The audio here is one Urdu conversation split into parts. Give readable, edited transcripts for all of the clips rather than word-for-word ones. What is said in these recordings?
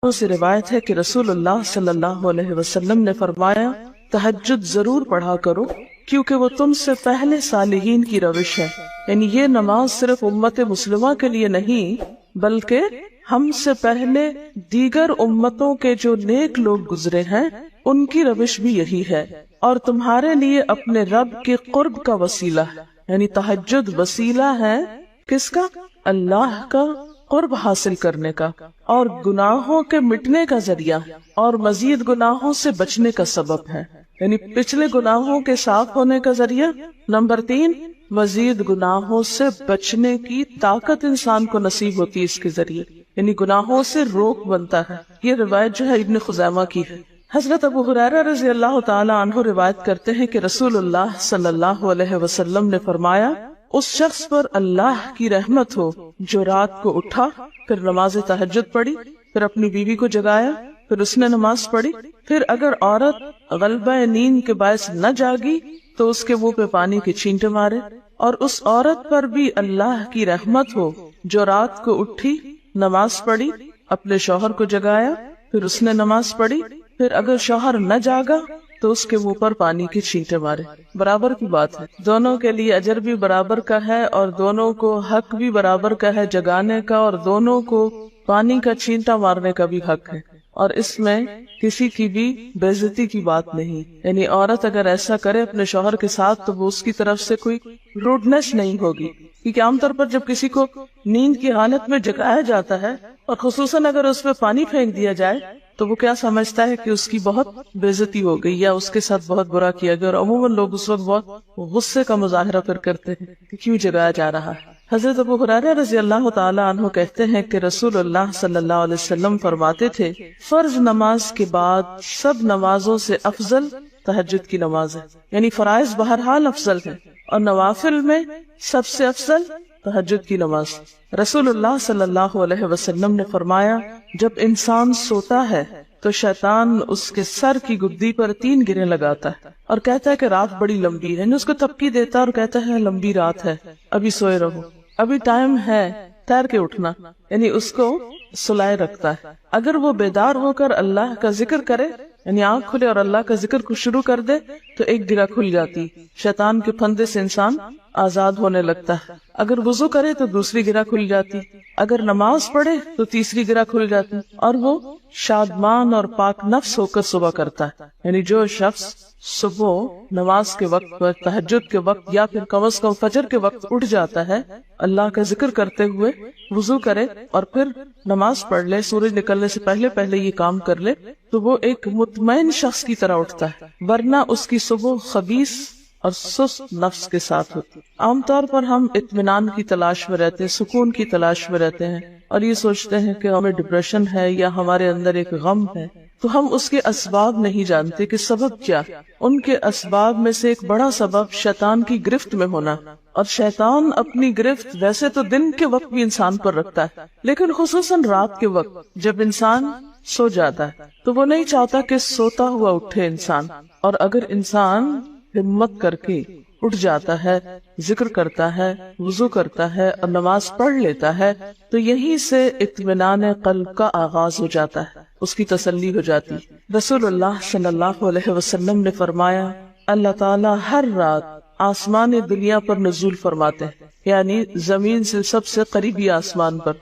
سے روایت ہے کہ رسول اللہ صلی اللہ علیہ وسلم نے فرمایا تہجد ضرور پڑھا کرو کیونکہ وہ تم سے پہلے صالحین کی روش ہے. یعنی یہ نماز صرف امت مسلمہ کے لیے نہیں بلکہ ہم سے پہلے دیگر امتوں کے جو نیک لوگ گزرے ہیں ان کی روش بھی یہی ہے، اور تمہارے لیے اپنے رب کے قرب کا وسیلہ ہے. یعنی تہجد وسیلہ ہے کس کا؟ اللہ کا قرب حاصل کرنے کا، اور گناہوں کے مٹنے کا ذریعہ، اور مزید گناہوں سے بچنے کا سبب ہے. یعنی پچھلے گناہوں کے صاف ہونے کا ذریعہ. نمبر 3، مزید گناہوں سے بچنے کی طاقت انسان کو نصیب ہوتی ہے اس کے ذریعے، یعنی گناہوں سے روک بنتا ہے. یہ روایت جو ہے ابن خزیمہ کی ہے. حضرت ابو ہریرہ رضی اللہ تعالی عنہ روایت کرتے ہیں کہ رسول اللہ صلی اللہ علیہ وسلم نے فرمایا اس شخص پر اللہ کی رحمت ہو جو رات کو اٹھا، پھر نماز تہجد پڑھی، پھر اپنی بیوی کو جگایا، پھر اس نے نماز پڑھی، پھر اگر عورت غلبہ نیند کے باعث نہ جاگی تو اس کے منہ پہ پانی کے چھینٹے مارے. اور اس عورت پر بھی اللہ کی رحمت ہو جو رات کو اٹھی، نماز پڑھی، اپنے شوہر کو جگایا، پھر اس نے نماز پڑھی، پھر اگر شوہر نہ جاگا تو اس کے منہ پر پانی کے چھینٹے مارے. برابر کی بات ہے، دونوں کے لیے اجر بھی برابر کا ہے اور دونوں کو حق بھی برابر کا ہے جگانے کا، اور دونوں کو پانی کا چھینٹا مارنے کا بھی حق ہے. اور اس میں کسی کی بھی بے عزتی کی بات نہیں. یعنی عورت اگر ایسا کرے اپنے شوہر کے ساتھ تو وہ اس کی طرف سے کوئی روڈنس نہیں ہوگی، کیونکہ عام طور پر جب کسی کو نیند کی حالت میں جگایا جاتا ہے اور خصوصاً اگر اس پہ پانی پھینک دیا جائے تو وہ کیا سمجھتا ہے کہ اس کی بہت بے عزتی ہو گئی یا اس کے ساتھ بہت برا کیا گیا، اور عموماً لوگ اس وقت بہت غصے کا مظاہرہ پھر کرتے ہیں کہ کیوں جگایا جا رہا ہے. حضرت ابو ہریرہ رضی اللہ تعالی عنہ کہتے ہیں کہ رسول اللہ صلی اللہ علیہ وسلم فرماتے تھے فرض نماز کے بعد سب نمازوں سے افضل تہجد کی نماز ہے. یعنی فرائض بہرحال افضل ہے اور نوافل میں سب سے افضل تہجد کی نماز. رسول اللہ صلی اللہ علیہ وسلم نے فرمایا جب انسان سوتا ہے تو شیطان اس کے سر کی گدی پر 3 گریں لگاتا ہے اور کہتا ہے کہ رات بڑی لمبی ہے. اس کو تھپکی دیتا اور کہتا ہے لمبی رات ہے، ابھی سوئے رہو، ابھی ٹائم ہے، تیر کے اٹھنا. یعنی اس کو سلائے رکھتا ہے. اگر وہ بیدار ہو کر اللہ کا ذکر کرے، یعنی آنکھ کھلے اور اللہ کا ذکر کو شروع کر دے تو ایک گرہ کھل جاتی، شیطان کے پھندے سے انسان آزاد ہونے لگتا ہے. اگر وضو کرے تو دوسری گرہ کھل جاتی، اگر نماز پڑھے تو تیسری گرہ کھل جاتی، اور وہ شادمان اور پاک نفس ہو کر صبح کرتا ہے. یعنی جو شخص صبح نماز کے وقت پر، تہجد کے وقت یا پھر کم از کم فجر کے وقت اٹھ جاتا ہے، اللہ کا ذکر کرتے ہوئے وضو کرے اور پھر نماز پڑھ لے، سورج نکلنے سے پہلے یہ کام کر لے تو وہ ایک مطمئن شخص کی طرح اٹھتا ہے، ورنہ اس کی صبح خبیث اور سست نفس کے ساتھ ہوتی. عام طور پر ہم اطمینان کی تلاش میں رہتے ہیں، سکون کی تلاش میں رہتے ہیں اور یہ سوچتے ہیں کہ ہمیں ڈپریشن ہے یا ہمارے اندر ایک غم ہے، تو ہم اس کے اسباب نہیں جانتے کہ سبب کیا. ان کے اسباب میں سے ایک بڑا سبب شیطان کی گرفت میں ہونا. اور شیطان اپنی گرفت ویسے تو دن کے وقت بھی انسان پر رکھتا ہے، لیکن خصوصاً رات کے وقت جب انسان سو جاتا ہے تو وہ نہیں چاہتا کہ سوتا ہوا اٹھے انسان. اور اگر انسان ہمت کر کے اٹھ جاتا ہے، ذکر کرتا ہے، وضو کرتا ہے اور نماز پڑھ لیتا ہے تو یہیں سے اطمینان قلب کا آغاز ہو جاتا ہے، اس کی تسلی ہو جاتی. رسول اللہ صلی اللہ علیہ وسلم نے فرمایا اللہ تعالیٰ ہر رات آسمان دنیا پر نزول فرماتے ہیں، یعنی زمین سے سب سے قریبی آسمان پر.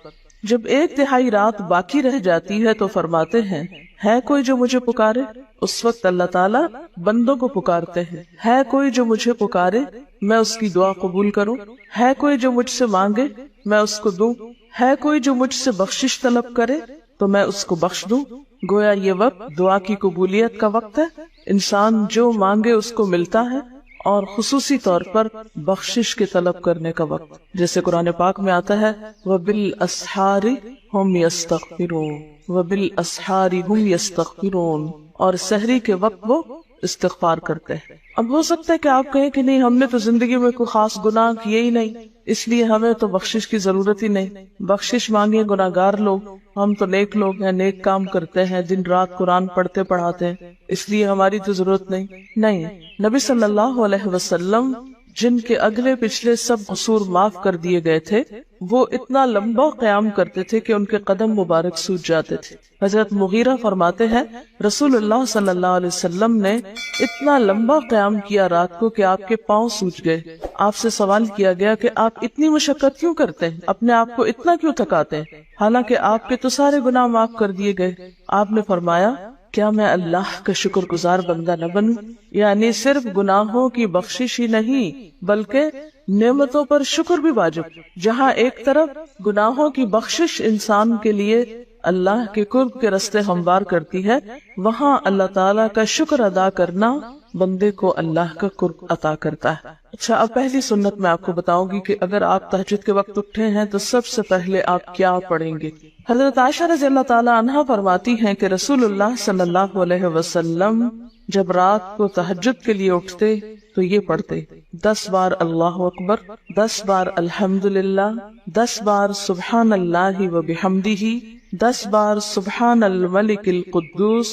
جب 1/3 رات باقی رہ جاتی ہے تو فرماتے ہیں ہے کوئی جو مجھے پکارے. اس وقت اللہ تعالیٰ بندوں کو پکارتے ہیں، ہے کوئی جو مجھے پکارے میں اس کی دعا قبول کروں، ہے کوئی جو مجھ سے مانگے میں اس کو دوں، ہے کوئی جو مجھ سے بخشش طلب کرے تو میں اس کو بخش دوں. گویا یہ وقت دعا کی قبولیت کا وقت ہے. انسان جو مانگے اس کو ملتا ہے، اور خصوصی طور پر بخشش کے طلب کرنے کا وقت، جیسے قرآن پاک میں آتا ہے وَبِالْأَسْحَارِ هُمْ يَسْتَغْفِرُونَ وَبِالْأَسْحَارِ هُمْ يَسْتَغْفِرُونَ، اور سحری کے وقت وہ استغفار کرتے ہیں. اب ہو سکتا ہے کہ آپ کہیں کہ نہیں ہم نے تو زندگی میں کوئی خاص گناہ کیے ہی نہیں، اس لیے ہمیں تو بخشش کی ضرورت ہی نہیں. بخشش مانگے گناہگار لوگ، ہم تو نیک لوگ ہیں، نیک کام کرتے ہیں، دن رات قرآن پڑھتے پڑھاتے ہیں، اس لیے ہماری تو ضرورت نہیں. نبی صلی اللہ علیہ وسلم جن کے اگلے پچھلے سب قصور معاف کر دیے گئے تھے، وہ اتنا لمبا قیام کرتے تھے کہ ان کے قدم مبارک سوج جاتے تھے۔ حضرت مغیرہ فرماتے ہیں رسول اللہ صلی اللہ علیہ وسلم نے اتنا لمبا قیام کیا رات کو کہ آپ کے پاؤں سوج گئے۔ آپ سے سوال کیا گیا کہ آپ اتنی مشقت کیوں کرتے ہیں، اپنے آپ کو اتنا کیوں تھکاتے ہیں، حالانکہ آپ کے تو سارے گناہ معاف کر دیے گئے۔ آپ نے فرمایا کیا میں اللہ کا شکر گزار بندہ نہ بنوں؟ یعنی صرف گناہوں کی بخشش ہی نہیں بلکہ نعمتوں پر شکر بھی واجب۔ جہاں ایک طرف گناہوں کی بخشش انسان کے لیے اللہ کے قرب کے راستے ہموار کرتی ہے، وہاں اللہ تعالیٰ کا شکر ادا کرنا بندے کو اللہ کا قرب عطا کرتا ہے۔ اچھا، اب پہلی سنت میں آپ کو بتاؤں گی کہ اگر آپ تہجد کے وقت اٹھے ہیں تو سب سے پہلے آپ کیا پڑھیں گے۔ حضرت عائشہ رضی اللہ تعالیٰ عنہا فرماتی ہیں کہ رسول اللہ صلی اللہ علیہ وسلم جب رات کو تہجد کے لیے اٹھتے تو یہ پڑھتے 10 بار اللہ اکبر، 10 بار الحمدللہ، 10 بار سبحان اللہ و بحمدہ، 10 بار سبحان الملک القدوس،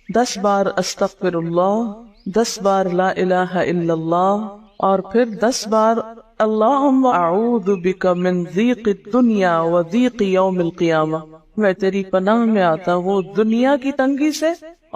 10 بار استغفر اللہ، 10 بار لا الہ الا اللہ، اور پھر 10 بار اللہم اعوذ بک من ضیق الدنیا و ضیق یوم القیامہ، میں تیری پناہ میں آتا ہوں دنیا کی تنگی سے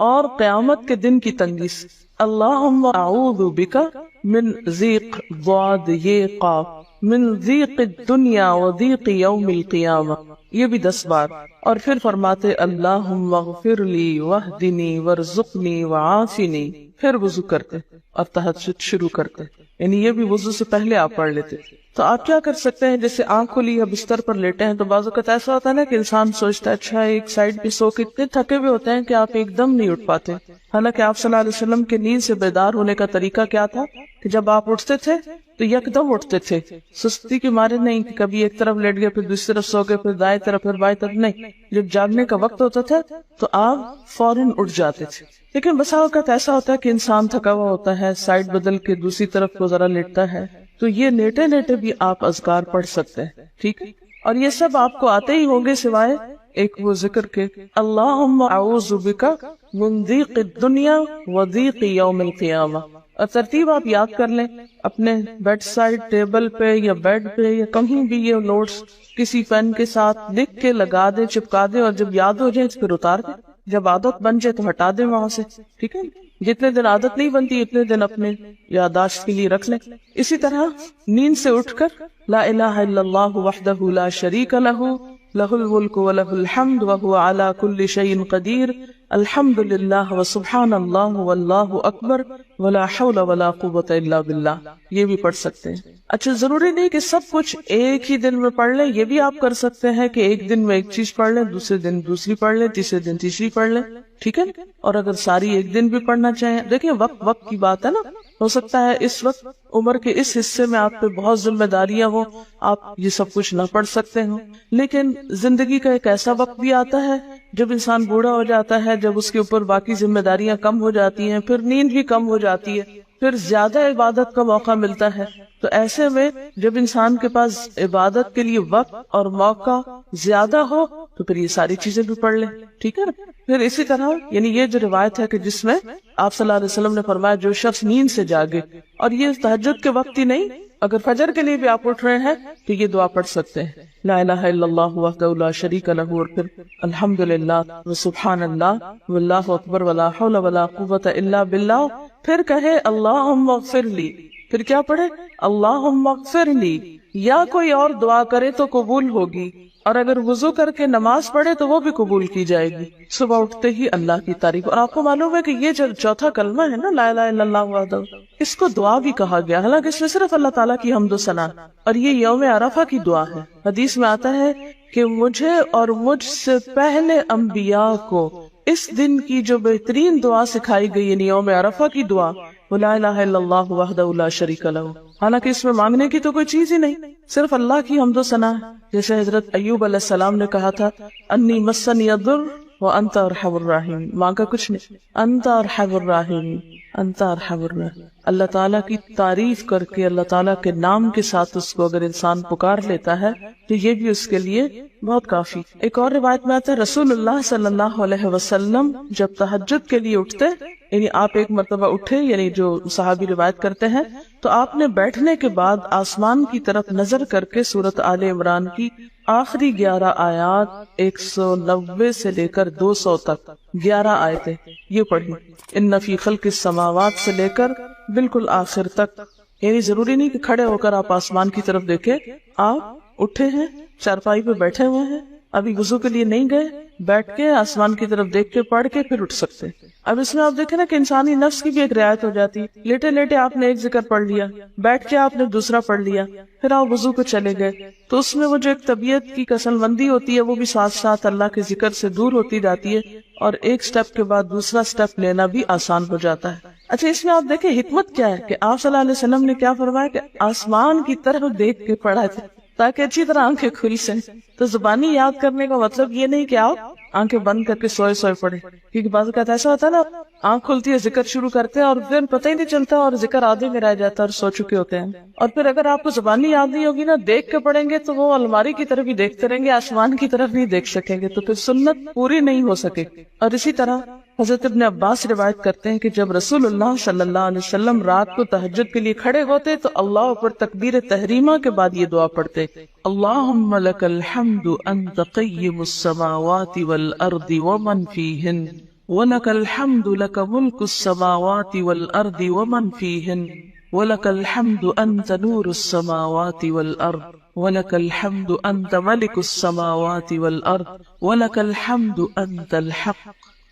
اور قیامت کے دن کی تنگی سے۔ اللہم اعوذ بک من ضیق ضاد یہ قاف من ضیق الدنیا و ضیق یوم القیامہ، یہ بھی 10 بار۔ اور پھر فرماتے اللہم اغفر لی واہدنی وارزقنی وعافنی، پھر وضو کرتے اور تہجد شروع کرتے، یعنی یہ بھی وضو سے پہلے آپ پڑھ لیتے۔ تو آپ کیا کر سکتے ہیں، جیسے آنکھ کھلی یا بستر پر لیٹے ہیں تو بعض اوقات ایسا ہوتا ہے نا کہ انسان سوچتا ہے اچھا ایک سائڈ پہ سو کے اتنے تھکے ہوئے ہوتے ہیں کہ آپ ایک دم نہیں اٹھ پاتے۔ حالانکہ آپ صلی اللہ علیہ وسلم کے نیند سے بیدار ہونے کا طریقہ کیا تھا کہ جب آپ اٹھتے تھے تو یکدم اٹھتے تھے، سستی کے مارے نہیں کہ کبھی ایک طرف لیٹ گئے پھر دوسری طرف سو گئے پھر دائیں طرف پھر بائیں طرف، نہیں، جب جاگنے کا وقت ہوتا تھا تو آپ فوراً اٹھ جاتے تھے۔ لیکن بسا اوقات ایسا ہوتا ہے کہ انسان تھکا ہوا ہوتا ہے، سائڈ بدل کے دوسری طرف کو ذرا لیٹتا ہے، تو یہ لیٹے لیٹے بھی آپ اذکار پڑھ سکتے ہیں، ٹھیک ہے؟ اور یہ سب آپ کو آتے ہی ہوں گے سوائے ایک وہ ذکر کے اللہم اعوذ بک من ضیق الدنیا و ضیق یوم القیامہ، اور ترتیب آپ یاد کر لیں اپنے بیڈ سائڈ ٹیبل پہ یا بیڈ پہ یا کہیں بھی، یہ نوٹس کسی پین کے ساتھ لکھ کے لگا دیں، چپکا دیں، اور جب یاد ہو جائے تو پھر اتار دیں، جب عادت بن جائے تو ہٹا دیں وہاں سے، ٹھیک ہے؟ جتنے دن عادت نہیں بنتی اتنے دن اپنے یادداشت کے لیے رکھ لیں۔ اسی طرح نیند سے اٹھ کر لا الہ الا اللہ وحدہ لا شریک لہ لہ الملک ولہ الحمد وہو علی کل شیء قدیر الحمد للہ وسبحان اللہ واللہ اکبر ولا حول ولا قوۃ الا باللہ، یہ بھی پڑھ سکتے ہیں۔ اچھا، ضروری نہیں کہ سب کچھ ایک ہی دن میں پڑھ لیں، یہ بھی آپ کر سکتے ہیں کہ ایک دن میں ایک چیز پڑھ لیں، دوسرے دن دوسری پڑھ لیں، تیسرے دن تیسری پڑھ لیں، ٹھیک ہے؟ اور اگر ساری ایک دن بھی پڑھنا چاہیں، دیکھیں وقت کی بات ہے نا، ہو سکتا ہے اس وقت عمر کے اس حصے میں آپ پہ بہت ذمہ داریاں ہوں، آپ یہ سب کچھ نہ پڑھ سکتے ہوں، لیکن زندگی کا ایک ایسا وقت بھی آتا ہے جب انسان بوڑھا ہو جاتا ہے، جب اس کے اوپر باقی ذمہ داریاں کم ہو جاتی ہیں، پھر نیند بھی کم ہو جاتی ہے، پھر زیادہ عبادت کا موقع ملتا ہے، تو ایسے میں جب انسان کے پاس عبادت کے لیے وقت اور موقع زیادہ ہو تو پھر یہ ساری چیزیں بھی پڑھ لیں، ٹھیک ہے نا؟ پھر اسی طرح یعنی یہ جو روایت ہے کہ جس میں آپ صلی اللہ علیہ وسلم نے فرمایا جو شخص نیند سے جاگے، اور یہ تہجد کے وقت ہی نہیں، اگر فجر کے لیے بھی آپ اٹھ رہے ہیں تو یہ دعا پڑھ سکتے ہیں، لا الہ الا اللہ وحدہ لا شریک لہ، اور پھر الحمدللہ وسبحان اللہ واللہ اکبر ولا حول ولا قوۃ الا باللہ، پھر کہے اللہم اغفر لی، پھر کیا پڑھے اللہم اغفر لی، یا کوئی اور دعا کرے تو قبول ہوگی، اور اگر وضو کر کے نماز پڑھے تو وہ بھی قبول کی جائے گی۔ صبح اٹھتے ہی اللہ کی تعریف، اور آپ کو معلوم ہے کہ یہ جو چوتھا کلمہ ہے نا لا الہ الا اللہ وحدہ، اس کو دعا بھی کہا گیا، حالانکہ اس میں صرف اللہ تعالیٰ کی حمد و ثنا، اور یہ یوم عرفہ کی دعا ہے۔ حدیث میں آتا ہے کہ مجھے اور مجھ سے پہلے انبیاء کو اس دن کی جو بہترین دعا سکھائی گئی یعنی یوم عرفہ کی دعا، لا الہ الا اللہ وحدہ لا شریک لہ، حالانکہ اس میں مانگنے کی تو کوئی چیز ہی نہیں، صرف اللہ کی حمد و ثنا ہے۔ جیسے حضرت ایوب علیہ السلام نے کہا تھا انی مسنی الضر وانت ارحم الراحمین، مانگا کچھ نہیں، انت ارحم الراحمین، انت ارحم الراحمین۔ اللہ تعالیٰ کی تعریف کر کے اللہ تعالیٰ کے نام کے ساتھ اس کو اگر انسان پکار لیتا ہے تو یہ بھی اس کے لیے بہت کافی۔ ایک اور روایت میں آتا ہے رسول اللہ صلی اللہ علیہ وسلم جب تہجد کے لیے اٹھتے یعنی آپ ایک مرتبہ اٹھے، یعنی جو صحابی روایت کرتے ہیں، تو آپ نے بیٹھنے کے بعد آسمان کی طرف نظر کر کے سورۃ آل عمران کی آخری 11 آیات 190 سے لے کر 200 تک 11 آیتیں یہ پڑھی، ان فی خلق السماوات سے لے کر بالکل آخر تک. یعنی ضروری نہیں کہ کھڑے ہو کر آپ آسمان کی طرف دیکھیں، آپ اٹھے ہیں، چارپائی پہ بیٹھے ہوئے ہیں، ابھی وضو کے لیے نہیں گئے، بیٹھ کے آسمان کی طرف دیکھ کے پڑھ کے پھر اٹھ سکتے. اب اس میں آپ دیکھیں نا کہ انسانی نفس کی بھی ایک رعایت ہو جاتی. لیٹے لیٹے آپ نے ایک ذکر پڑھ لیا، بیٹھ کے آپ نے دوسرا پڑھ لیا، پھر آپ وضو کو چلے گئے، تو اس میں وہ جو ایک طبیعت کی کسل بندی ہوتی ہے وہ بھی ساتھ ساتھ اللہ کے ذکر سے دور ہوتی جاتی ہے، اور ایک سٹیپ کے بعد دوسرا سٹیپ لینا بھی آسان ہو جاتا ہے. اچھا، اس میں آپ دیکھیں حکمت کیا ہے کہ آپ صلی اللہ علیہ وسلم نے کیا فرمایا کہ آسمان کی طرف دیکھ کے پڑھا تھا تاکہ اچھی طرح آنکھیں کھل سکیں. تو زبانی یاد کرنے کا مطلب یہ نہیں کہ آپ آنکھیں بند کر کے سوئے سوئے پڑھیں، کیونکہ بعض اوقات ایسا ہوتا ہے نا، آنکھ کھلتی ہے، ذکر شروع کرتے ہیں اور پھر پتہ ہی نہیں چلتا اور ذکر آدھے میں رہ جاتا ہے اور سو چکے ہوتے ہیں. اور پھر اگر آپ کو زبانی یاد نہیں ہوگی نا، دیکھ کے پڑھیں گے تو وہ الماری کی طرف ہی دیکھتے رہیں گے، آسمان کی طرف نہیں دیکھ سکیں گے، تو پھر سنت پوری نہیں ہو سکے. اور اسی طرح حضرت ابن عباس روایت کرتے ہیں کہ جب رسول اللہ صلی اللہ علیہ وسلم رات کو تہجد کے لیے کھڑے ہوتے تو اللہ پر تکبیر تحریمہ کے بعد یہ دعا پڑھتے، اللہم لک الحمد انت قیم السماوات والارض ومن فیہن ولک الحمد لک ملک السماوات والارض ومن فیہن ولک الحمد انت نور السماوات والارض ولک الحمد انت ملک السماوات والارض ولک الحمد انت الحق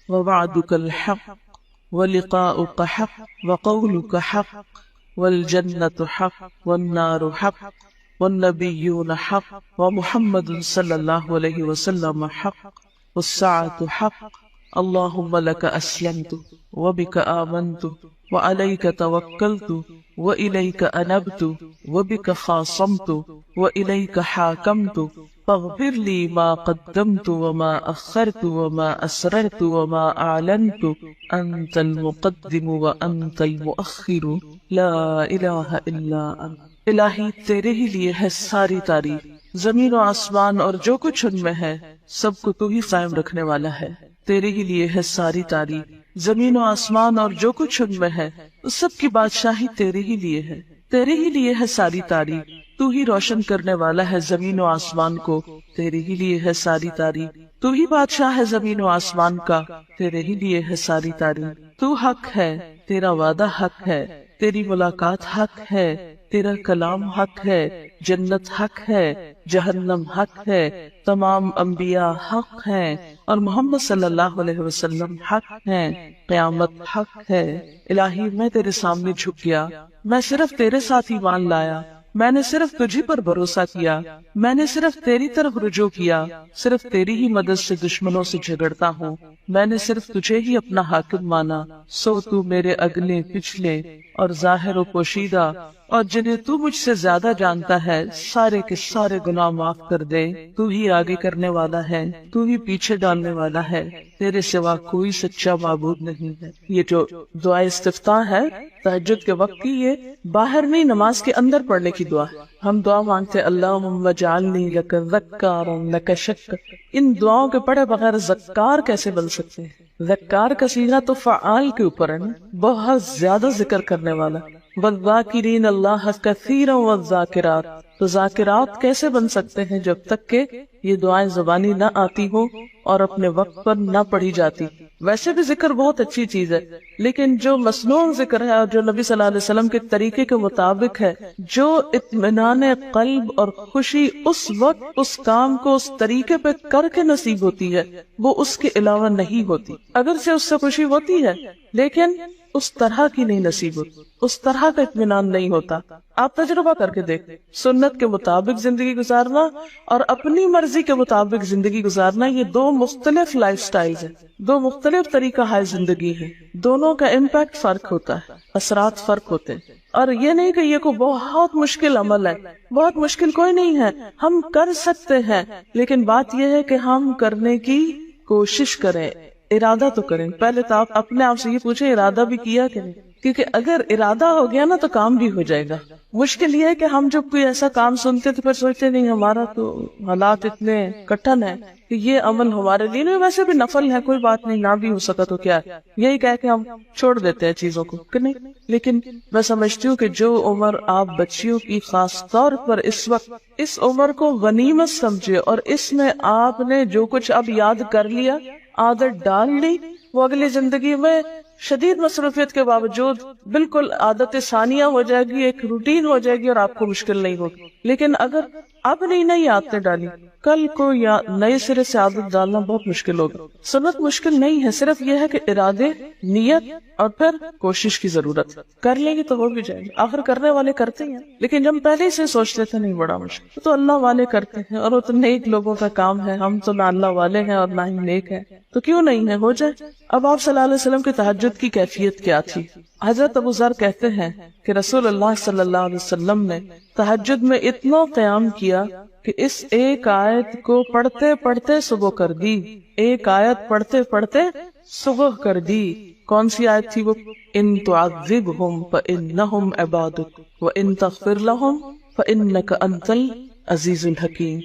ووعدك الحق ولقاؤك حق وقولك حق والجنة حق والنار حق والنبيون حق ومحمد صلى الله عليه وسلم حق والساعة حق اللهم لك أسلمت وبك آمنت وعليك توكلت وإليك أنبت وبك خاصمت وإليك حاكمت فاغفر لي ما قدمت وما أخرت وما أسررت وما أعلنت أنت المقدم وأنت المؤخر لا إله إلا أنت. الہی تیرے ہی لیے ہے ساری تعریف، زمین و آسمان اور جو کچھ ان میں ہے سب کو تو ہی قائم رکھنے والا ہے. تیرے ہی لیے ہے ساری تعریف، زمین و آسمان اور جو کچھ ان میں ہے اس سب کی بادشاہی تیرے ہی لیے ہے. تیرے ہی لیے ہے ساری تعریف، تو ہی روشن کرنے والا ہے زمین و آسمان کو، تیرے ہی لیے ہے ساری تعریف. تو ہی بادشاہ ہے زمین و آسمان کا، تیرے ہی لیے ہے ساری تعریف. تو حق ہے، تیرا وعدہ حق ہے، تیری ملاقات حق ہے، تیرا کلام حق ہے، جنت حق ہے، جہنم حق ہے، تمام انبیاء حق ہیں اور محمد صلی اللہ علیہ وسلم حق ہیں، قیامت حق ہے. الہی میں تیرے سامنے جھک گیا، میں صرف تیرے ساتھ ایمان لایا، میں نے صرف تجھی پر بھروسہ کیا، میں نے صرف تیری طرف رجوع کیا، صرف تیری ہی مدد سے دشمنوں سے جھگڑتا ہوں، میں نے صرف تجھے ہی اپنا حاکم مانا. سو تو میرے اگلے پچھلے اور ظاہر و پوشیدہ اور جنہیں تو مجھ سے زیادہ جانتا ہے سارے کے سارے گناہ معاف کر دے. تو ہی آگے کرنے والا ہے، تو ہی پیچھے ڈالنے والا ہے، تیرے سوا کوئی سچا معبود نہیں ہے. یہ جو دعا استفتاح ہے تہجد کے وقت کی، یہ باہر نہیں نماز کے اندر پڑھنے کی دعا ہے. ہم دعا مانگتے اللہم اجعلنی لک ذکارا لک شکارا. ان دعاؤں کے پڑھے بغیر ذکار کیسے بن سکتے ہیں؟ ذکار کا صیغہ تو فعال کے اوپر ہے، بہت زیادہ ذکر کرنے والا. والذاکرین اللہ کثیرا والذاکرات. تو ذاکرات کیسے بن سکتے ہیں جب تک کہ یہ دعائیں زبانی نہ آتی ہو اور اپنے وقت پر نہ پڑھی جاتی. ویسے بھی ذکر بہت اچھی چیز ہے، لیکن جو مسنون ذکر ہے اور جو نبی صلی اللہ علیہ وسلم کے طریقے کے مطابق ہے، جو اطمینان قلب اور خوشی اس وقت اس کام کو اس طریقے پہ کر کے نصیب ہوتی ہے، وہ اس کے علاوہ نہیں ہوتی. اگرچہ اس سے خوشی ہوتی ہے لیکن اس طرح کی نہیں نصیب ہوتی، اس طرح کا اطمینان نہیں ہوتا. آپ تجربہ کر کے دیکھیں، سنت کے مطابق زندگی گزارنا اور اپنی مرضی کے مطابق زندگی گزارنا، یہ دو مختلف لائف سٹائلز ہیں، دو مختلف طریقہ ہے زندگی ہے. دونوں کا امپیکٹ فرق ہوتا ہے، اثرات فرق ہوتے ہیں. اور یہ نہیں کہ یہ کوئی بہت مشکل عمل ہے، بہت مشکل کوئی نہیں ہے، ہم کر سکتے ہیں، لیکن بات یہ ہے کہ ہم کرنے کی کوشش کریں، ارادہ تو کریں. پہلے تو آپ اپنے آپ سے یہ پوچھیں ارادہ بھی کیا کہ نہیں، کیونکہ اگر ارادہ ہو گیا نا تو کام بھی ہو جائے گا. مشکل یہ ہے کہ ہم جب کوئی ایسا کام سنتے تو پھر سوچتے نہیں ہمارا تو حالات اتنے کٹھن ہیں کہ یہ عمل ہمارے لیے نہیں، ویسے بھی نفل ہے، کوئی بات نہیں، نہ بھی ہو سکا تو کیا ہے، یہی کہہ کے ہم چھوڑ دیتے ہیں چیزوں کو کہ نہیں. لیکن میں سمجھتی ہوں کہ جو عمر آپ بچیوں کی خاص طور پر اس وقت اس عمر کو غنیمت سمجھے، اور اس میں آپ نے جو کچھ اب یاد کر لیا، عادت ڈال لی، وہ اگلی زندگی میں شدید مصروفیت کے باوجود بالکل عادت ثانیہ ہو جائے گی، ایک روٹین ہو جائے گی، اور آپ کو مشکل نہیں ہوگی. لیکن اگر اب نہیں عادتیں ڈالی، کل کو یا نئے سرے سے عادت ڈالنا بہت مشکل ہوگا. سنت مشکل نہیں ہے، صرف یہ ہے کہ ارادے، نیت اور پھر کوشش کی ضرورت. کر لیں گے تو ہو بھی جائے گی، آخر کرنے والے کرتے ہیں. لیکن جب پہلے سے سوچتے تھے نہیں بڑا مشکل، تو اللہ والے کرتے ہیں، اور وہ تو نیک لوگوں کا کام ہے. ہم تو نہ اللہ والے ہیں اور نہ ہی نیک ہیں، تو کیوں نہیں ہے، ہو جائے. اب آپ صلی اللہ علیہ وسلم کی تہجد کی کیفیت کیا تھی؟ حضرت ابو ذر کہتے ہیں کہ رسول اللہ صلی اللہ علیہ وسلم نے تہجد میں اتنا قیام کیا کہ اس ایک آیت کو پڑھتے پڑھتے صبح کر دی. ایک آیت پڑھتے پڑھتے صبح کر دی. کون سی آیت تھی وہ؟ ان تعذبہم فانہم عبادک وان تغفر لہم فانک انت العزیز الحکیم.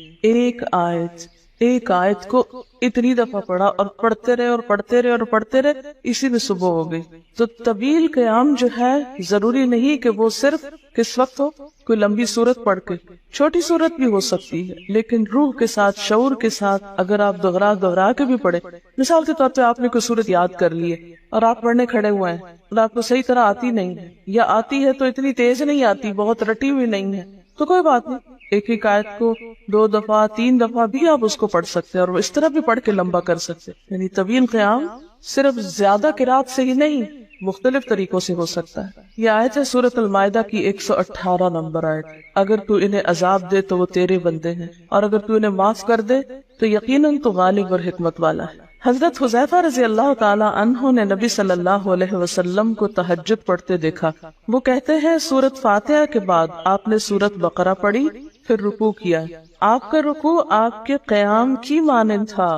ایک آیت کو اتنی دفعہ پڑھا اور پڑھتے رہے اور پڑھتے رہے اور پڑھتے رہے، اسی میں صبح ہو گئی. تو طویل قیام جو ہے ضروری نہیں کہ وہ صرف کس وقت ہو، کوئی لمبی سورت پڑھ کے، چھوٹی سورت بھی ہو سکتی ہے، لیکن روح کے ساتھ، شعور کے ساتھ اگر آپ دوہرا کے بھی پڑھے. مثال کے طور پہ آپ نے کوئی سورت یاد کر لی ہے اور آپ پڑھنے کھڑے ہوئے ہیں اور آپ کو صحیح طرح آتی نہیں ہے، یا آتی ہے تو اتنی تیز نہیں آتی، بہت رٹی ہوئی نہیں ہے، تو کوئی بات نہیں، ایک آیت کو 2 دفعہ 3 دفعہ بھی آپ اس کو پڑھ سکتے ہیں، اور اس طرح بھی پڑھ کے لمبا کر سکتے. یعنی طویل قیام صرف زیادہ قرات سے ہی نہیں، مختلف طریقوں سے ہو سکتا ہے. یہ آیت ہے سورۃ المائدہ کی 118 نمبر آیت. اگر تو انہیں عذاب دے تو وہ تیرے بندے ہیں، اور اگر تو انہیں معاف کر دے تو یقیناً تو غالب اور حکمت والا ہے. حضرت حذیفہ رضی اللہ تعالی عنہ نے نبی صلی اللہ علیہ وسلم کو تہجد پڑھتے دیکھا. وہ کہتے ہیں سورۃ فاتحہ کے بعد آپ نے سورۃ بقرہ پڑھی، پھر رکوع کیا. آپ کا رکوع آپ کے قیام کی مانند تھا.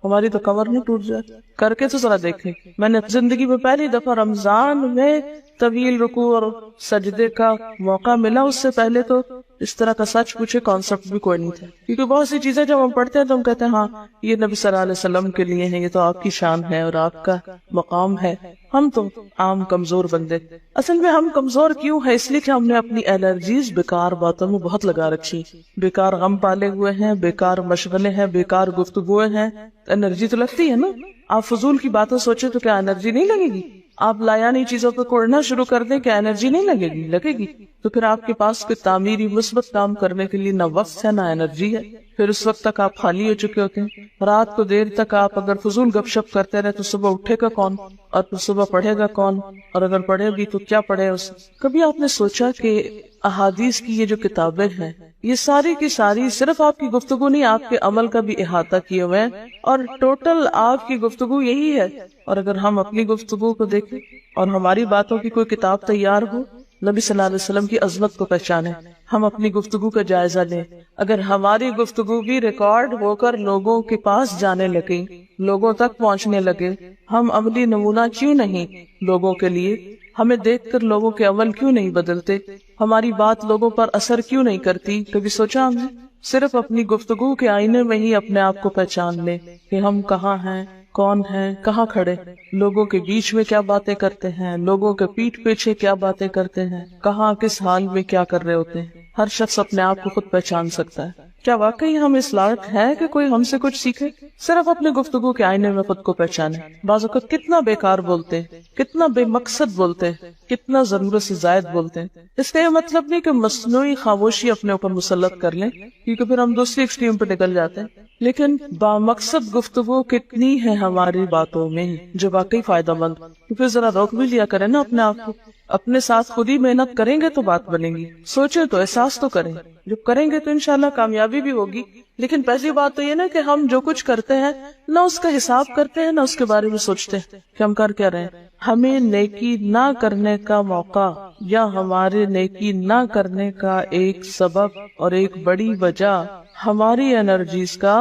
ہماری تو کمر نہیں ٹوٹ جاتی، کر کے تو ذرا دیکھیں. میں نے زندگی میں پہلی دفعہ رمضان میں طویل رکوع اور سجدے کا موقع ملا. اس سے پہلے تو اس طرح کا سچ پوچھے کانسیپٹ بھی کوئی نہیں تھا، کیونکہ بہت سی چیزیں جب ہم پڑھتے ہیں تو ہم کہتے ہیں ہاں یہ نبی صلی اللہ علیہ وسلم کے لیے ہے، یہ تو آپ کی شان ہے اور آپ کا مقام ہے. ہم تو عام کمزور بندے. اصل میں ہم کمزور کیوں ہیں؟ اس لیے کہ ہم نے اپنی الرجیز بیکار باتوں میں بہت لگا رکھی، بیکار غم پالے ہوئے ہیں، بیکار مشغلے ہیں، بیکار گفتگویں ہیں. انرجی تو لگتی ہے نا. آپ فضول کی باتیں سوچیں تو کیا انرجی نہیں لگے گی؟ آپ لایانی چیزوں پہ کوڑنا شروع کر دیں، کیا انرجی نہیں لگے گی؟ لگے گی. تو پھر آپ کے پاس کوئی تعمیری مثبت کام کرنے کے لیے نہ وقت ہے نہ انرجی ہے. پھر اس وقت تک آپ خالی ہو چکے ہوتے ہیں. رات کو دیر تک آپ اگر فضول گپ شپ کرتے رہے تو صبح اٹھے گا کون، اور پھر صبح پڑھے گا کون، اور اگر پڑھے بھی تو کیا پڑھے اس. کبھی آپ نے سوچا کہ احادیث کی یہ جو کتابیں ہیں یہ ساری کی ساری صرف آپ کی گفتگو نہیں، آپ کے عمل کا بھی احاطہ کیے ہوئے ہیں، اور ٹوٹل آپ کی گفتگو یہی ہے. اور اگر ہم اپنی گفتگو کو دیکھیں اور ہماری باتوں کی کوئی کتاب تیار ہو، نبی صلی اللہ علیہ وسلم کی عظمت کو پہچانے، ہم اپنی گفتگو کا جائزہ لیں. اگر ہماری گفتگو بھی ریکارڈ ہو کر لوگوں کے پاس جانے لگے، لوگوں تک پہنچنے لگے، ہم عملی نمونہ کیوں نہیں لوگوں کے لیے؟ ہمیں دیکھ کر لوگوں کے عمل کیوں نہیں بدلتے؟ ہماری بات لوگوں پر اثر کیوں نہیں کرتی؟ کبھی سوچا ہم نے؟ صرف اپنی گفتگو کے آئینے میں ہی اپنے آپ کو پہچان لیں کہ ہم کہاں ہیں، کون ہیں، کہاں کھڑے، لوگوں کے بیچ میں کیا باتیں کرتے ہیں، لوگوں کے پیٹھ پیچھے کیا باتیں کرتے ہیں، کہاں کس حال میں کیا کر رہے ہوتے ہیں. ہر شخص اپنے آپ کو خود پہچان سکتا ہے. کیا واقعی ہم اس لائق ہے کہ کوئی ہم سے کچھ سیکھے؟ صرف اپنے گفتگو کے آئینے میں خود کو پہچانے. بعض اوقات کتنا بیکار بولتے ہیں، کتنا بے مقصد بولتے ہیں، کتنا ضرورت سے زائد بولتے ہیں. اس کا یہ مطلب نہیں کہ مصنوعی خاموشی اپنے اوپر مسلط کر لیں، کیونکہ پھر ہم دوسری ایکسٹریم پہ نکل جاتے ہیں. لیکن بامقصد گفتگو کتنی ہے ہماری باتوں میں جو واقعی فائدہ مند. تو پھر ذرا روک بھی لیا کریں نا اپنے آپ کو. اپنے ساتھ خود ہی محنت کریں گے تو بات بنے گی. سوچیں تو، احساس تو کریں. جب کریں گے تو انشاءاللہ کامیابی بھی ہوگی. لیکن پہلی بات تو یہ نا کہ ہم جو کچھ کرتے ہیں نہ اس کا حساب کرتے ہیں، نہ اس کے بارے میں سوچتے ہیں کہ ہم کر کیا رہے ہیں. ہمیں نیکی نہ کرنے کا موقع یا ہمارے نیکی نہ کرنے کا ایک سبب اور ایک بڑی وجہ ہماری انرجیز کا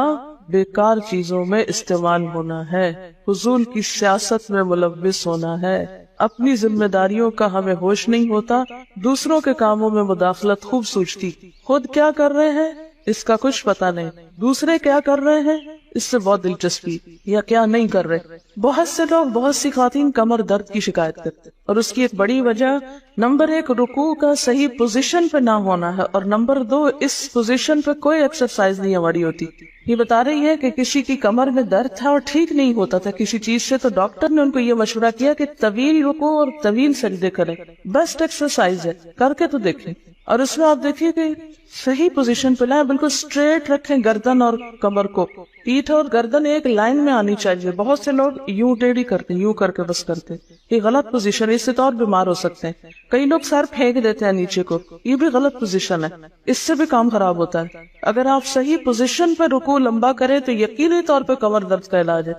بیکار چیزوں میں استعمال ہونا ہے، فضول کی سیاست میں ملوث ہونا ہے. اپنی ذمہ داریوں کا ہمیں ہوش نہیں ہوتا، دوسروں کے کاموں میں مداخلت خوب سوچتی. خود کیا کر رہے ہیں اس کا کچھ پتہ نہیں، دوسرے کیا کر رہے ہیں اس سے بہت دلچسپی یا کیا نہیں کر رہے. بہت سے لوگ، بہت سی خواتین کمر درد کی شکایت کرتے اور اس کی ایک بڑی وجہ نمبر 1 رکوع کا صحیح پوزیشن پہ نہ ہونا ہے، اور نمبر 2 اس پوزیشن پہ کوئی ایکسرسائز نہیں ہماری ہوتی. یہ بتا رہی ہے کہ کسی کی کمر میں درد تھا اور ٹھیک نہیں ہوتا تھا کسی چیز سے، تو ڈاکٹر نے ان کو یہ مشورہ کیا کہ طویل رکوع اور طویل سجدے کریں. بیسٹ ایکسرسائز ہے، کر کے تو دیکھیں. اور اس میں آپ دیکھیے کہ صحیح پوزیشن پہ لائیں، بالکل اسٹریٹ رکھیں گردن اور کمر کو. پیٹھ اور گردن ایک لائن میں آنی چاہیے. بہت سے لوگ یوں ٹیڑھی کرتے ہیں، یوں کر کے بس کرتے ہیں. یہ غلط پوزیشن ہے، اس سے تو اور بیمار ہو سکتے ہیں. کئی لوگ سر پھینک دیتے ہیں نیچے کو، یہ بھی غلط پوزیشن ہے، اس سے بھی کام خراب ہوتا ہے. اگر آپ صحیح پوزیشن پہ رکوع لمبا کریں تو یقینی طور پہ کمر درد کا علاج ہے.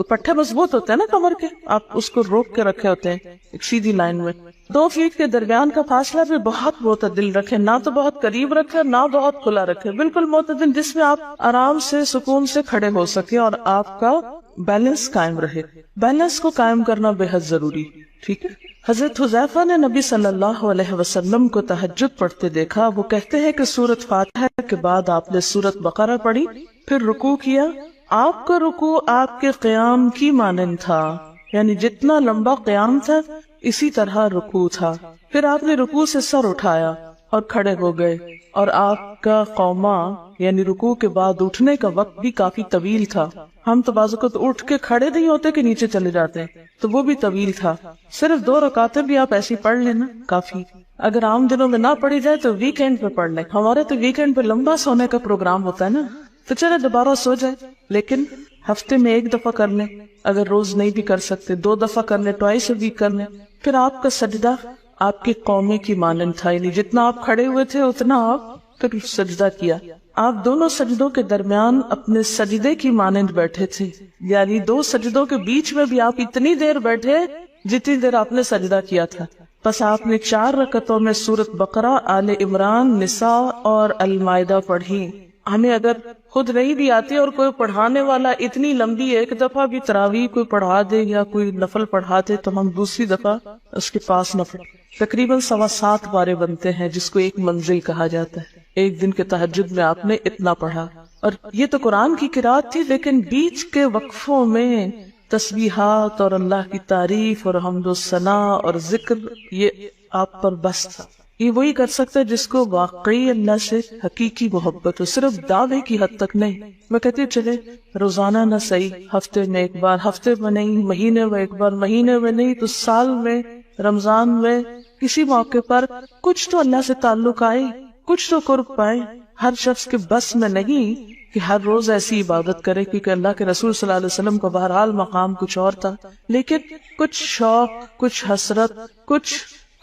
پٹھے مضبوط ہوتے ہیں نا کمر کے، آپ اس کو روک کے رکھے ہوتے ہیں ایک سیدھی لائن میں. 2 فیٹ کے درمیان کا فاصلہ بھی بہت معتدل رکھیں، نہ تو بہت قریب رکھیں نہ بہت کھلا رکھیں، بالکل معتدل، جس میں آپ آرام سے سکون سے کھڑے ہو سکیں اور آپ کا بیلنس قائم رہے. بیلنس کو قائم کرنا بے حد ضروری. ٹھیک ہے. حضرت حذیفہ نے نبی صلی اللہ علیہ وسلم کو تہجد پڑھتے دیکھا. وہ کہتے ہیں کہ سورۃ فاتحہ کے بعد آپ نے سورۃ بقرہ پڑھی، پھر رکوع کیا. آپ کا رکوع آپ کے قیام کی مانند تھا، یعنی جتنا لمبا قیام تھا اسی طرح رکوع تھا. پھر آپ نے رکوع سے سر اٹھایا اور کھڑے ہو گئے، اور آپ کا قوما یعنی رکوع کے بعد اٹھنے کا وقت بھی کافی طویل تھا. ہم تو بعض اوقات اٹھ کے کھڑے نہیں ہوتے کہ نیچے چلے جاتے ہیں، تو وہ بھی طویل تھا. صرف 2 رکعتیں بھی آپ ایسی پڑھ لینا کافی. اگر عام دنوں میں نہ پڑھی جائے تو ویکینڈ پہ پڑھ لیں. ہمارے تو ویکینڈ پہ لمبا سونے کا پروگرام ہوتا ہے نا، تو چلے دوبارہ سو جائے، لیکن ہفتے میں 1 دفعہ کر لیں. اگر روز نہیں بھی کر سکتے 2 دفعہ کر لیں، ٹوائس اے ویک کر لیں. پھر آپ کا سجدہ آپ کے قومے کی مانند تھا، یعنی جتنا آپ کھڑے ہوئے تھے اتنا آپ پھر سجدہ کیا. آپ دونوں سجدوں کے درمیان اپنے سجدے کی مانند بیٹھے تھے، یعنی 2 سجدوں کے بیچ میں بھی آپ اتنی دیر بیٹھے جتنی دیر آپ نے سجدہ کیا تھا. بس آپ نے 4 رکعتوں میں سورۃ بقرہ، آل عمران، نساء اور المائدہ پڑھی. ہمیں اگر خود نہیں بھی آتی اور کوئی پڑھانے والا اتنی لمبی 1 دفعہ بھی تراویح کوئی پڑھا دے یا کوئی نفل پڑھا دے تو ہم دوسری دفعہ اس کے پاس نہ پڑھیں. تقریباً 7.25 بارے بنتے ہیں، جس کو ایک منزل کہا جاتا ہے. ایک دن کے تہجد میں آپ نے اتنا پڑھا. اور یہ تو قرآن کی قرات تھی، لیکن بیچ کے وقفوں میں تسبیحات اور اللہ کی تعریف اور حمد و ثنا اور ذکر یہ آپ پر بس تھا. یہ وہی کر سکتا ہے جس کو واقعی اللہ سے حقیقی محبت ہو، صرف دعوے کی حد تک نہیں. میں کہتی چلے روزانہ نہ صحیح، ہفتے میں 1 بار، ہفتے میں نہیں، مہینے میں 1 بار، مہینے میں نہیں تو سال میں، رمضان میں، کسی موقع پر کچھ تو اللہ سے تعلق آئے، کچھ تو قرب پائے. ہر شخص کے بس میں نہیں کہ ہر روز ایسی عبادت کرے، کیونکہ اللہ کے رسول صلی اللہ علیہ وسلم کا بہرحال مقام کچھ اور تھا. لیکن کچھ شوق، کچھ حسرت،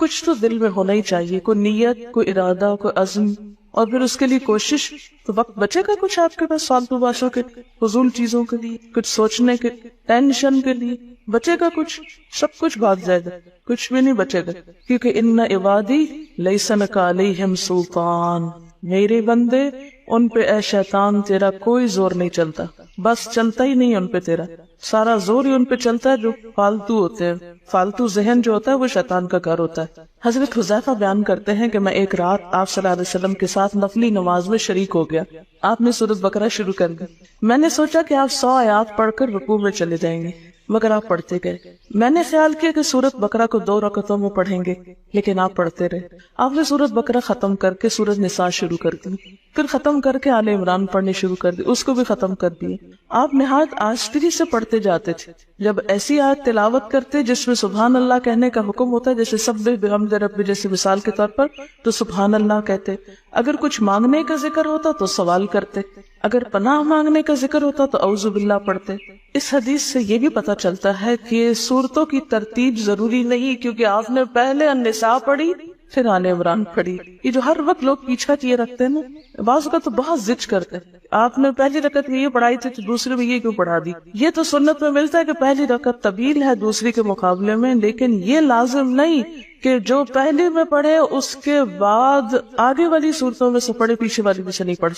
کچھ تو دل میں ہونا ہی چاہیے، کوئی نیت، کوئی ارادہ، کوئی عزم، اور پھر اس کے لیے کوشش. تو وقت بچے گا کچھ آپ کے پاس فالتو باتوں کے، فضول چیزوں کے لیے، کچھ سوچنے کے، ٹینشن کے لیے بچے گا کچھ؟ سب کچھ بھاگ جائے گا، کچھ بھی نہیں بچے گا. کیونکہ ان عبادی لیس لک علیہم سلطان، میرے بندے ان پہ اے شیطان تیرا کوئی زور نہیں چلتا. بس چلتا ہی نہیں ان پہ تیرا، سارا زور ہی ان پہ چلتا ہے جو فالتو ہوتے ہیں. فالتو ذہن جو ہوتا ہے وہ شیطان کا گھر ہوتا ہے. حضرت حذیفہ بیان کرتے ہیں کہ میں ایک رات آپ صلی اللہ علیہ وسلم کے ساتھ نفلی نماز میں شریک ہو گیا. آپ نے سورۃ بقرہ شروع کر دی. میں نے سوچا کہ آپ 100 آیات پڑھ کر رکوع میں چلے جائیں گے، مگر آپ پڑھتے گئے. میں نے خیال کیا کہ سورۃ بقرہ کو 2 رکعتوں میں پڑھیں گے، لیکن آپ پڑھتے رہے. آپ نے سورۃ بقرہ ختم کر کے سورۃ نساء شروع کر دی، پھر ختم کر کے آل عمران پڑھنے شروع کر دی، اس کو بھی ختم کر دیے. آپ نہایت آہستگی سے پڑھتے جاتے تھے. جب ایسی آیت تلاوت کرتے جس میں سبحان اللہ کہنے کا حکم ہوتا ہے، جیسے سبح بحمد ربی جیسے مثال کے طور پر، تو سبحان اللہ کہتے. اگر کچھ مانگنے کا ذکر ہوتا تو سوال کرتے، اگر پناہ مانگنے کا ذکر ہوتا تو اعوذ باللہ پڑھتے. اس حدیث سے یہ بھی پتہ چلتا ہے کہ سورتوں کی ترتیب ضروری نہیں، کیونکہ آپ نے پہلے النساء پڑھی پھر آل عمران پڑھی. یہ جو ہر وقت لوگ پیچھا کیے رکھتے ہیں نا، بعض کا تو بہت زج کرتے ہیں. آپ نے پہلی رکعت میں یہ پڑھائی تھی تو دوسری میں یہ کیوں پڑھا دی؟ یہ تو سنت میں ملتا ہے کہ پہلی رکعت طویل ہے دوسری کے مقابلے میں، لیکن یہ لازم نہیں کہ جو پہلی میں پڑھے اس کے بعد آگے والی صورتوں میں سے پڑھے، پیچھے والی میں سے نہیں پڑھ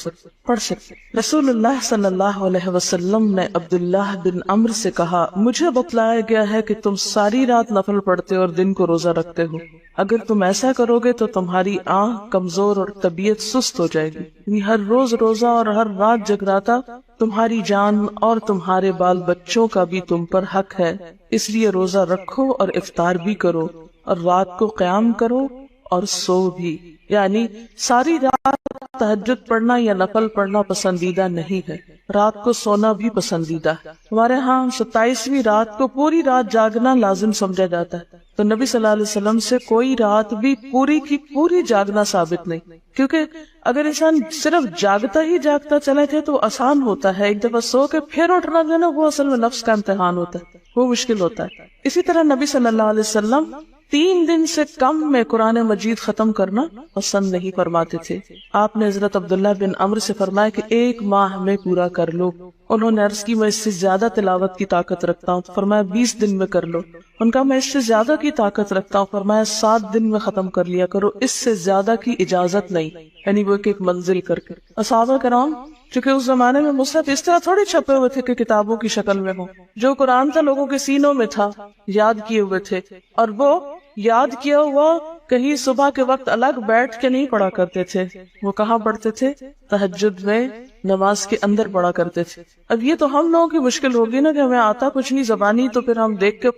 سکتے. رسول اللہ صلی اللہ علیہ وسلم نے عبداللہ بن عمرو سے کہا، مجھے بتلایا گیا ہے کہ تم ساری رات نفل پڑھتے اور دن کو روزہ رکھتے ہو. اگر تم ایسا کرو گے تو تمہاری آنکھ کمزور اور طبیعت سست ہو جائے گی. ہر روز روزہ اور ہر رات جگراتا تمہاری جان اور تمہارے بال بچوں کا بھی تم پر حق ہے، اس لیے روزہ رکھو اور افطار بھی کرو، اور رات کو قیام کرو اور سو بھی۔ یعنی ساری رات تہجد پڑھنا یا نفل پڑھنا پسندیدہ نہیں ہے، رات کو سونا بھی پسندیدہ ہے۔ ہمارے ہاں 27ویں رات کو پوری رات جاگنا لازم سمجھا جاتا ہے، تو نبی صلی اللہ علیہ وسلم سے کوئی رات بھی پوری کی پوری جاگنا ثابت نہیں، کیونکہ اگر انسان صرف جاگتا ہی جاگتا چلے تھے تو آسان ہوتا ہے، ایک دفعہ سو کے پھر اٹھنا جو ہے نا وہ اصل میں نفس کا امتحان ہوتا ہے، وہ مشکل ہوتا ہے۔ اسی طرح نبی صلی اللہ علیہ وسلم 3 دن سے کم میں قرآن مجید ختم کرنا پسند نہیں فرماتے تھے۔ آپ نے حضرت عبداللہ بن عمرو سے فرمایا کہ 1 ماہ میں پورا کر لو۔ انہوں نے عرض کی میں اس سے زیادہ تلاوت کی طاقت رکھتا ہوں، تو فرمایا 20 دن میں کر لو۔ ان کا میں اس سے زیادہ کی طاقت رکھتا ہوں، فرمایا 7 دن میں ختم کر لیا کرو، اس سے زیادہ کی اجازت نہیں، یعنی وہ ایک منزل کر کے۔ صحابہ کرام چونکہ اس زمانے میں مصحف اس طرح تھوڑے چھپے ہوئے تھے کہ کتابوں کی شکل میں ہو، جو قرآن تھا لوگوں کے سینوں میں تھا، یاد کیے ہوئے تھے، اور وہ یاد کیا ہوا کہیں صبح کے وقت الگ بیٹھ کے نہیں پڑھا کرتے تھے، وہ کہاں پڑھتے تھے؟ تہجد میں نماز کے اندر پڑھا کرتے تھے۔ اب یہ تو ہم لوگوں کی مشکل ہوگی نا کہ ہمیں آتا کچھ نہیں زبانی، تو پھر ہم دیکھ کے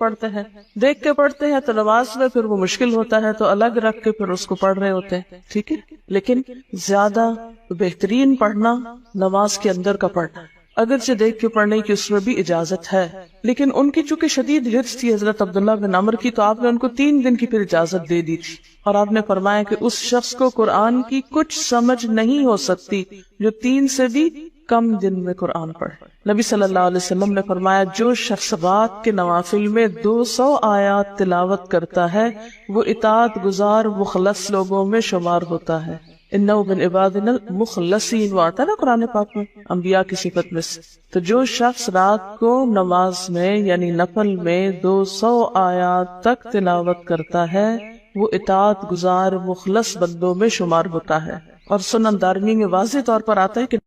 پڑھتے ہیں تو نماز میں پھر وہ مشکل ہوتا ہے تو الگ رکھ کے پھر اس کو پڑھ رہے ہوتے ہیں، ٹھیک ہے۔ لیکن زیادہ بہترین پڑھنا نماز کے اندر کا پڑھنا، اگرچہ دیکھ کے پڑھنے کی اس میں بھی اجازت ہے، لیکن ان کی چونکہ شدید حرص تھی حضرت عبداللہ بن عمر کی، تو آپ نے ان کو 3 دن کی پھر اجازت دے دی تھی، اور آپ نے فرمایا کہ اس شخص کو قرآن کی کچھ سمجھ نہیں ہو سکتی جو 3 سے بھی کم دن میں قرآن پڑھے۔ نبی صلی اللہ علیہ وسلم نے فرمایا جو شخص رات کے نوافل میں 200 آیات تلاوت کرتا ہے وہ اطاعت گزار مخلص لوگوں میں شمار ہوتا ہے۔ انہو من عبادنا المخلصین، آتا نا قرآن پاک میں انبیاء کی صفت میں سے۔ تو جو شخص رات کو نماز میں یعنی نفل میں 200 آیات تک تلاوت کرتا ہے وہ اطاعت گزار مخلص بندوں میں شمار ہوتا ہے۔ اور سنن دارمی میں واضح طور پر آتا ہے کہ